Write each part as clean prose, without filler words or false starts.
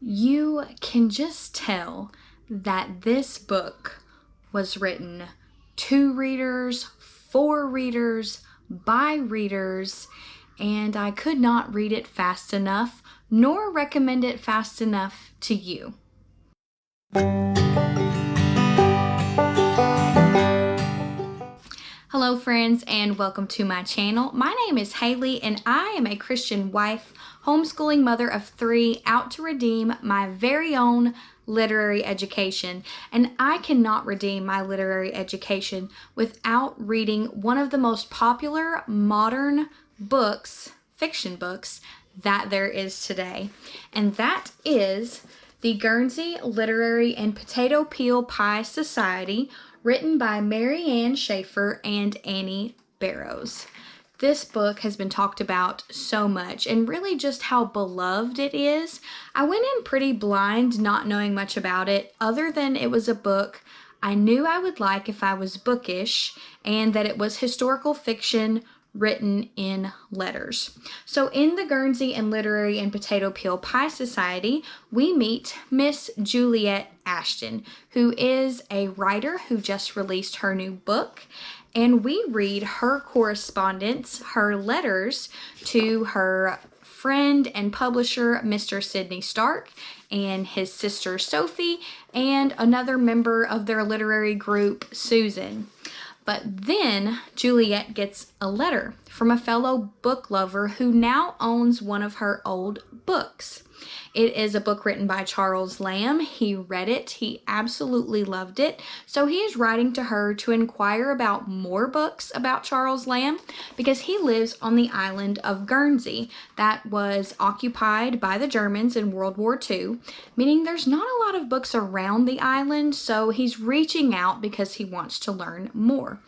You can just tell that this book was written to readers, for readers, by readers, and I could not read it fast enough, nor recommend it fast enough to you. Hello friends, and welcome to my channel. My name is Haley and I am a Christian wife, homeschooling mother of 3, out to redeem my very own literary education. And I cannot redeem my literary education without reading one of the most popular modern books, fiction books, that there is today. And that is the Guernsey Literary and Potato Peel Pie Society, written by Shaffer and Annie Barrows. This book has been talked about so much, and really just how beloved it is. I went in pretty blind, not knowing much about it, other than it was a book I knew I would like if I was bookish, and that it was historical fiction written in letters. So in the Guernsey and Literary and Potato Peel Pie Society, we meet Miss Juliet Ashton, who is a writer who just released her new book, and we read her correspondence, her letters to her friend and publisher, Mr. Sidney Stark, and his sister Sophie, and another member of their literary group, Susan. But then Juliet gets a letter from a fellow book lover who now owns one of her old books. It is a book written by Charles Lamb. He read it. He absolutely loved it. So he is writing to her to inquire about more books about Charles Lamb because he lives on the island of Guernsey that was occupied by the Germans in World War II, meaning there's not a lot of books around the island, so he's reaching out because he wants to learn more.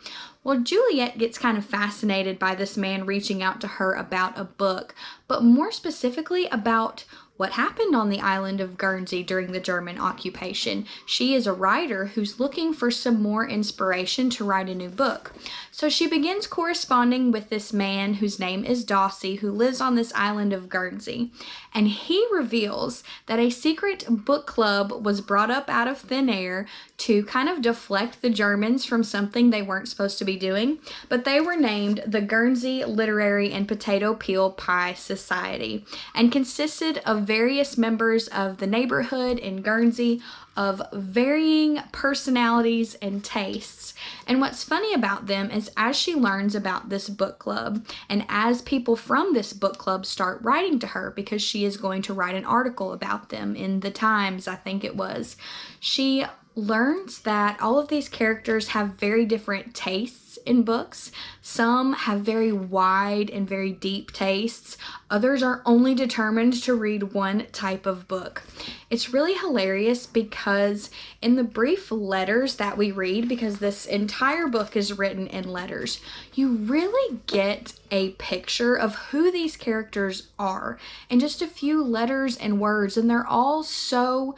Well, Juliet gets kind of fascinated by this man reaching out to her about a book, but more specifically about what happened on the island of Guernsey during the German occupation. She is a writer who's looking for some more inspiration to write a new book. So she begins corresponding with this man whose name is Dossie, who lives on this island of Guernsey. And he reveals that a secret book club was brought up out of thin air to kind of deflect the Germans from something they weren't supposed to be doing. But they were named the Guernsey Literary and Potato Peel Pie Society and consisted of various members of the neighborhood in Guernsey of varying personalities and tastes. And what's funny about them is as she learns about this book club and as people from this book club start writing to her, because she is going to write an article about them in the Times, I think it was, she learns that all of these characters have very different tastes in books. Some have very wide and very deep tastes. Others are only determined to read one type of book. It's really hilarious because in the brief letters that we read, because this entire book is written in letters, you really get a picture of who these characters are in just a few letters and words, and they're all so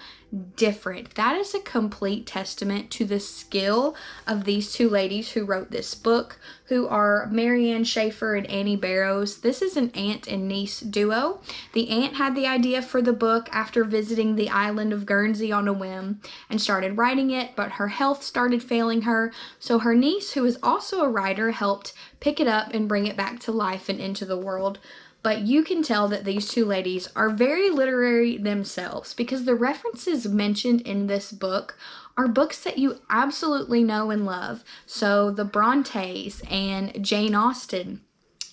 different. That is a complete testament to the skill of these two ladies who wrote this book, who are Shaffer and Annie Barrows. This is an aunt and niece duo. The aunt had the idea for the book after visiting the island of Guernsey on a whim and started writing it, but her health started failing her, so her niece, who is also a writer, helped pick it up and bring it back to life and into the world. But you can tell that these two ladies are very literary themselves because the references mentioned in this book are books that you absolutely know and love. So the Brontes and Jane Austen,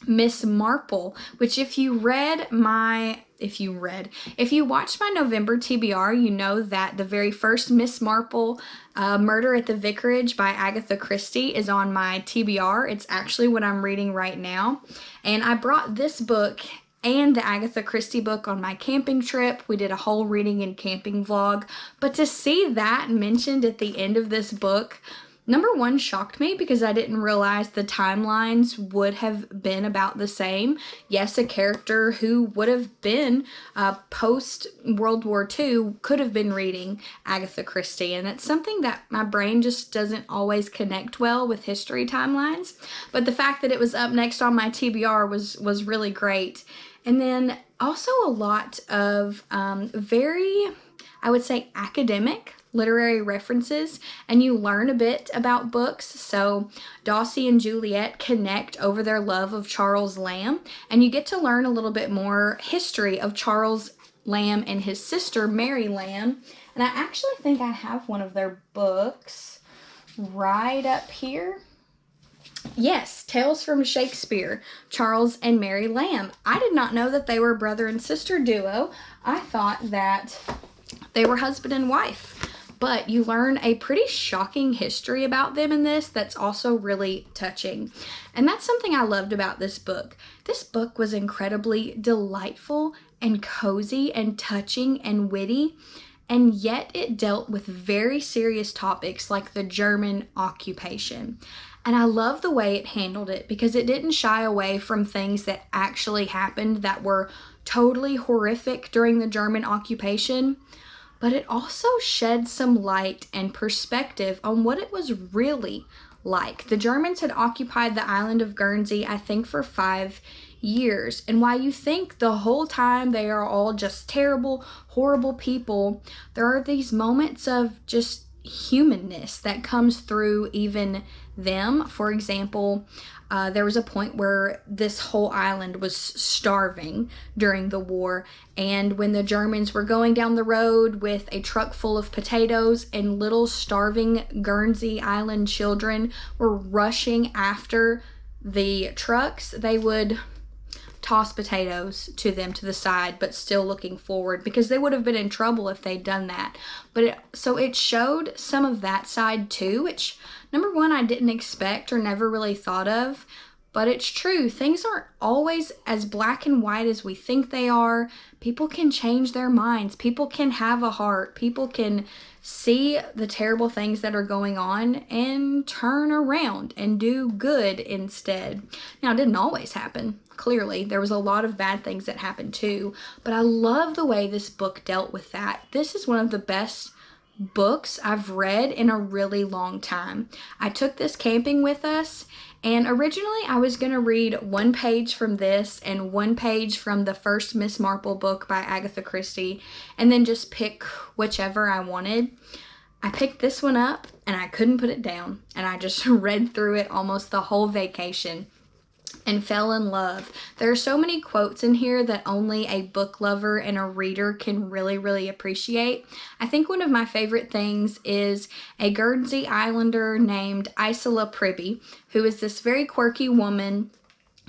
Miss Marple, which if you watched my November TBR, you know that the very first Miss Marple, Murder at the Vicarage by Agatha Christie, is on my TBR. It's actually what I'm reading right now. And I brought this book and the Agatha Christie book on my camping trip. We did a whole reading and camping vlog. But to see that mentioned at the end of this book, number one, shocked me because I didn't realize the timelines would have been about the same. Yes, a character who would have been post World War II could have been reading Agatha Christie, and it's something that my brain just doesn't always connect well with history timelines. But the fact that it was up next on my TBR was really great. And then also a lot of very, I would say, academic literary references, and you learn a bit about books. So Dawsey and Juliet connect over their love of Charles Lamb, and you get to learn a little bit more history of Charles Lamb and his sister Mary Lamb. And I actually think I have one of their books right up here. Yes, Tales from Shakespeare, Charles and Mary Lamb. I did not know that they were brother and sister duo. I thought that they were husband and wife. But you learn a pretty shocking history about them in this that's also really touching. And that's something I loved about this book. This book was incredibly delightful and cozy and touching and witty, and yet it dealt with very serious topics like the German occupation. And I love the way it handled it because it didn't shy away from things that actually happened that were totally horrific during the German occupation, but it also shed some light and perspective on what it was really like. The Germans had occupied the island of Guernsey, I think, for 5 years. And while you think the whole time they are all just terrible, horrible people, there are these moments of just humanness that comes through even them. For example, there was a point where this whole island was starving during the war, and when the Germans were going down the road with a truck full of potatoes and little starving Guernsey Island children were rushing after the trucks, they would toss potatoes to them to the side, but still looking forward, because they would have been in trouble if they'd done that. But so it showed some of that side too, which, number one, I didn't expect or never really thought of. But it's true, things aren't always as black and white as we think they are. People can change their minds. People can have a heart. People can see the terrible things that are going on and turn around and do good instead. Now, it didn't always happen. Clearly, there was a lot of bad things that happened too. But I love the way this book dealt with that. This is one of the best books I've read in a really long time. I took this camping with us, and originally I was going to read one page from this and one page from the first Miss Marple book by Agatha Christie, and then just pick whichever I wanted. I picked this one up and I couldn't put it down, and I just read through it almost the whole vacation and fell in love. There are so many quotes in here that only a book lover and a reader can really, really appreciate. I think one of my favorite things is a Guernsey Islander named Isola Pribby, who is this very quirky woman.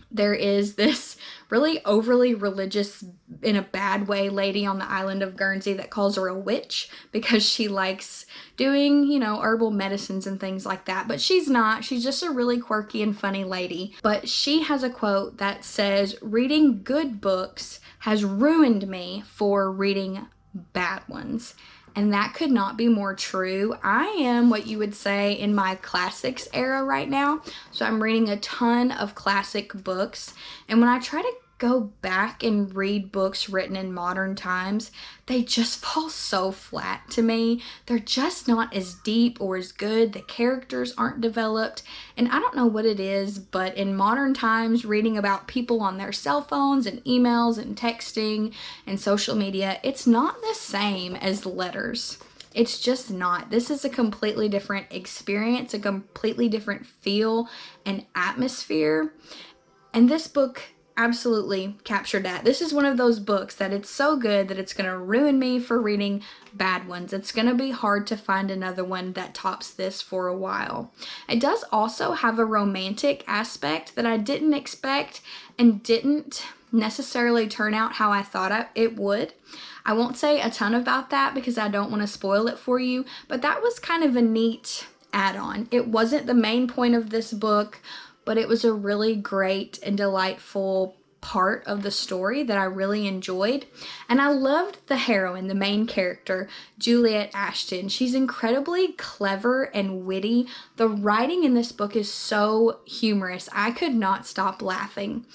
There is this really overly religious, in a bad way, lady on the island of Guernsey that calls her a witch because she likes doing, herbal medicines and things like that. But she's not. She's just a really quirky and funny lady. But she has a quote that says, "Reading good books has ruined me for reading bad ones." And that could not be more true. I am what you would say in my classics era right now. So I'm reading a ton of classic books. And when I try to go back and read books written in modern times, they just fall so flat to me. They're just not as deep or as good. The characters aren't developed. And I don't know what it is, but in modern times, reading about people on their cell phones and emails and texting and social media, it's not the same as letters. It's just not. This is a completely different experience, a completely different feel and atmosphere. And this book absolutely captured that. This is one of those books that it's so good that it's going to ruin me for reading bad ones. It's going to be hard to find another one that tops this for a while. It does also have a romantic aspect that I didn't expect and didn't necessarily turn out how I thought it would. I won't say a ton about that because I don't want to spoil it for you, but that was kind of a neat add-on. It wasn't the main point of this book, but it was a really great and delightful part of the story that I really enjoyed. And I loved the heroine, the main character, Juliet Ashton. She's incredibly clever and witty. The writing in this book is so humorous. I could not stop laughing.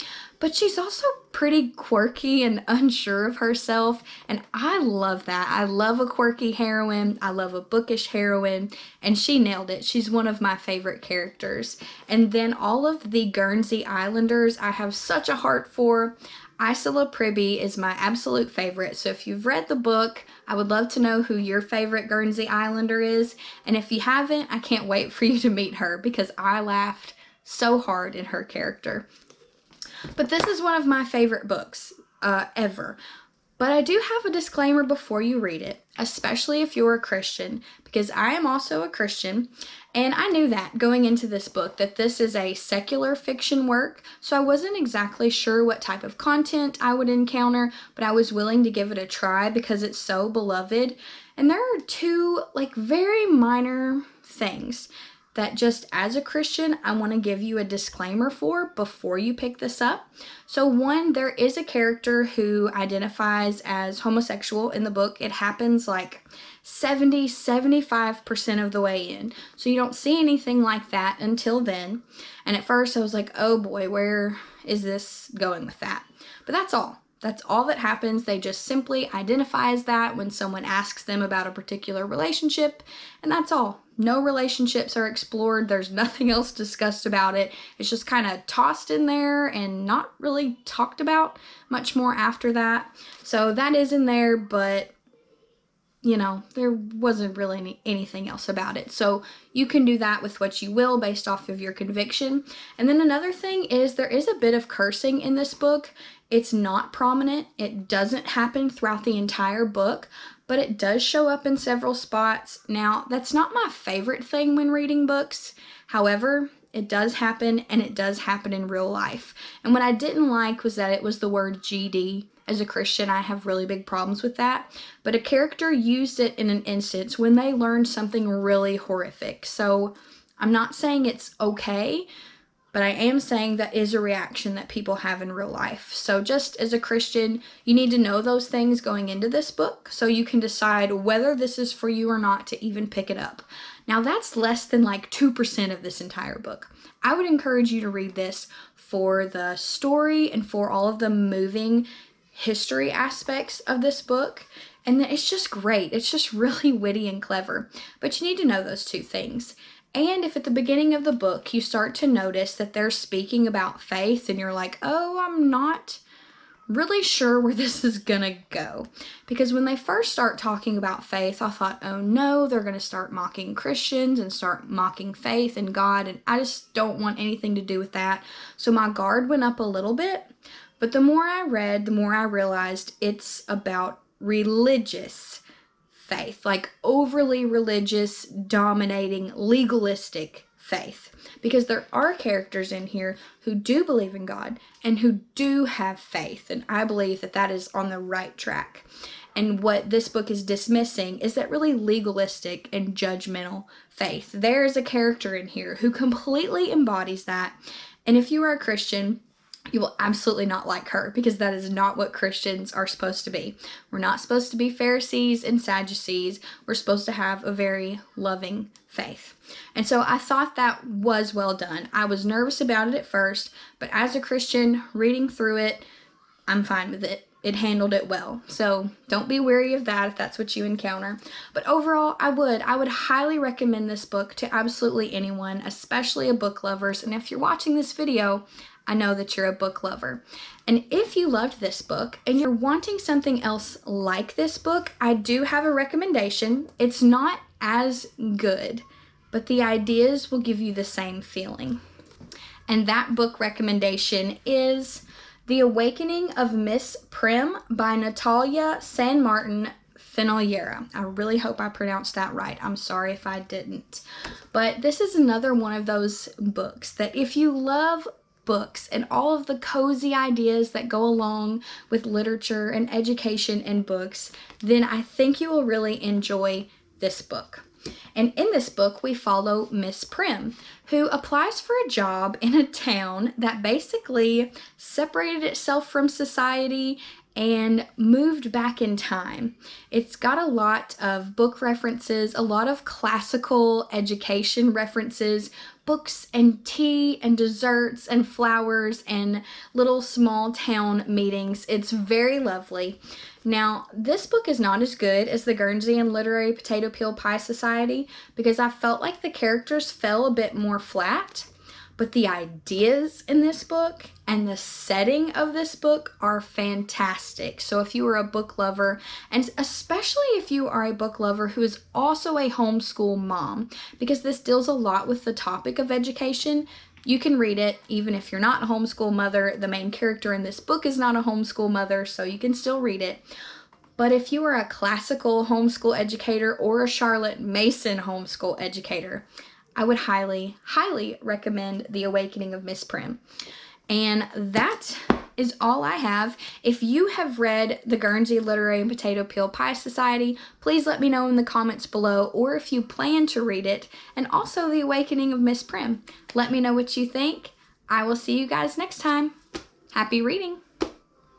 But she's also pretty quirky and unsure of herself, and I love that. I love a quirky heroine. I love a bookish heroine, and she nailed it. She's one of my favorite characters. And then all of the Guernsey Islanders I have such a heart for. Isola Pribby is my absolute favorite. So if you've read the book, I would love to know who your favorite Guernsey Islander is. And if you haven't, I can't wait for you to meet her because I laughed so hard in her character. But this is one of my favorite books ever. But I do have a disclaimer before you read it, especially if you're a Christian, because I am also a Christian, and I knew that going into this book, that this is a secular fiction work, so I wasn't exactly sure what type of content I would encounter, but I was willing to give it a try because it's so beloved. And there are two, very minor things that just as a Christian, I want to give you a disclaimer for before you pick this up. So one, there is a character who identifies as homosexual in the book. It happens 75% of the way in. So you don't see anything like that until then. And at first I was like, oh boy, where is this going with that? But that's all. That's all that happens. They just simply identify as that when someone asks them about a particular relationship, and that's all. No relationships are explored. There's nothing else discussed about it. It's just kind of tossed in there and not really talked about much more after that. So that is in there, but there wasn't really anything else about it. So you can do that with what you will based off of your conviction. And then another thing is there is a bit of cursing in this book. It's not prominent. It doesn't happen throughout the entire book, but it does show up in several spots. Now, that's not my favorite thing when reading books. However, it does happen, and it does happen in real life. And what I didn't like was that it was the word GD. As a Christian, I have really big problems with that. But a character used it in an instance when they learned something really horrific. So I'm not saying it's okay, but I am saying that is a reaction that people have in real life. So just as a Christian, you need to know those things going into this book so you can decide whether this is for you or not to even pick it up. Now that's less than 2% of this entire book. I would encourage you to read this for the story and for all of the moving history aspects of this book. And it's just great. It's just really witty and clever. But you need to know those two things. And if at the beginning of the book you start to notice that they're speaking about faith and you're like, oh, I'm not really sure where this is gonna go. Because when they first start talking about faith, I thought, oh no, they're gonna start mocking Christians and start mocking faith and God, and I just don't want anything to do with that. So my guard went up a little bit, but the more I read, the more I realized it's about religious faith, overly religious, dominating, legalistic faith. Because there are characters in here who do believe in God and who do have faith. And I believe that that is on the right track. And what this book is dismissing is that really legalistic and judgmental faith. There is a character in here who completely embodies that. And if you are a Christian, you will absolutely not like her because that is not what Christians are supposed to be. We're not supposed to be Pharisees and Sadducees. We're supposed to have a very loving faith. And so I thought that was well done. I was nervous about it at first, but as a Christian, reading through it, I'm fine with it. It handled it well. So don't be wary of that if that's what you encounter. But overall, I would highly recommend this book to absolutely anyone, especially a book lovers. And if you're watching this video, I know that you're a book lover. And if you loved this book and you're wanting something else like this book, I do have a recommendation. It's not as good, but the ideas will give you the same feeling. And that book recommendation is The Awakening of Miss Prim by Natalia Sanmartin Fenollera. I really hope I pronounced that right. I'm sorry if I didn't. But this is another one of those books that if you love books and all of the cozy ideas that go along with literature and education and books, then I think you will really enjoy this book. And in this book, we follow Miss Prim, who applies for a job in a town that basically separated itself from society and moved back in time. It's got a lot of book references, a lot of classical education references, books and tea and desserts and flowers and little small town meetings. It's very lovely. Now, this book is not as good as the Guernsey and Literary Potato Peel Pie Society because I felt like the characters fell a bit more flat. but the ideas in this book and the setting of this book are fantastic. So if you are a book lover, and especially if you are a book lover who is also a homeschool mom, because this deals a lot with the topic of education, you can read it even if you're not a homeschool mother. The main character in this book is not a homeschool mother, so you can still read it. But if you are a classical homeschool educator or a Charlotte Mason homeschool educator, I would highly, highly recommend The Awakening of Miss Prim. And that is all I have. If you have read the Guernsey Literary and Potato Peel Pie Society, please let me know in the comments below, or if you plan to read it, and also The Awakening of Miss Prim. Let me know what you think. I will see you guys next time. Happy reading!